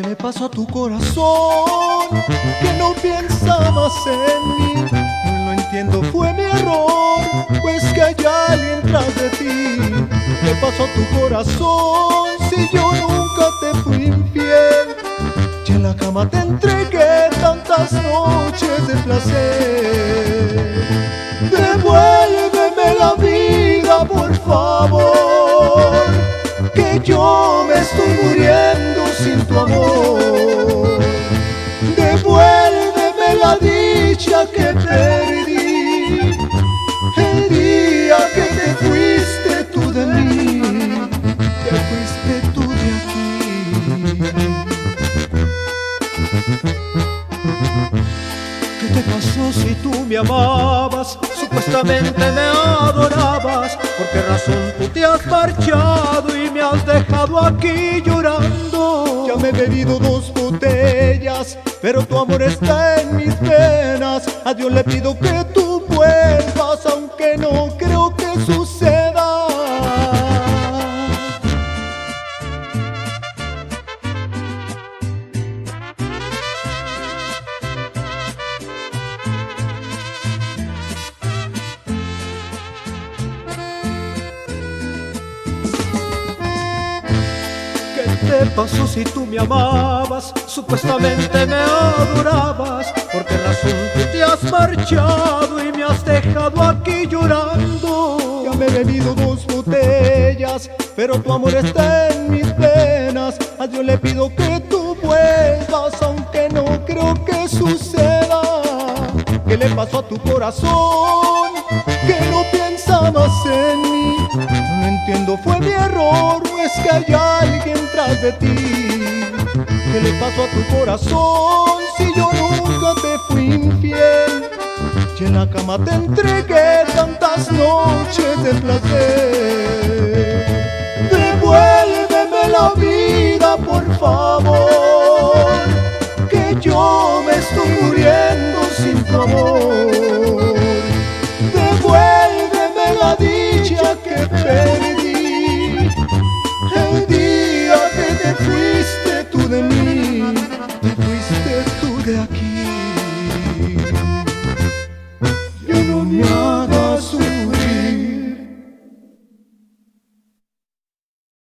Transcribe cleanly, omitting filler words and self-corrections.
¿Qué le pasó a tu corazón? Que no piensa más en mí. No lo entiendo, fue mi error, pues que hay alguien tras de ti. ¿Qué pasó a tu corazón si yo nunca te fui infiel? Y en la cama te entregué tantas noches de placer. Devuélveme la vida, por favor, que yo me estoy muriendo sin tu amor. Devuélveme la dicha que perdí el día que te fuiste tú de mí, te fuiste tú de aquí. ¿Qué te pasó si tú me amabas? Supuestamente me adorabas. ¿Por qué razón tú te has marchado y me has dejado aquí llorando? Ya me he bebido 2 botellas, pero tu amor está en mis venas. A Dios le pido que tú vuelvas, aunque no creo que suceda. ¿Qué pasó si tú me amabas? Supuestamente me adorabas. ¿Por qué razón tú te has marchado y me has dejado aquí llorando? Ya me he bebido 2 botellas, pero tu amor está en mis venas. A Dios le pido que tú vuelvas, aunque no creo que suceda. ¿Qué le pasó a tu corazón que no piensa más en mí? No entiendo, fue mi error, es que hay alguien tras de ti. ¿Qué le pasó a tu corazón si yo nunca te fui infiel? Y en la cama te entregué tantas noches de placer. Devuélveme la vida, por favor, que yo me estoy muriendo sin tu amor. Devuélveme la dicha que perdí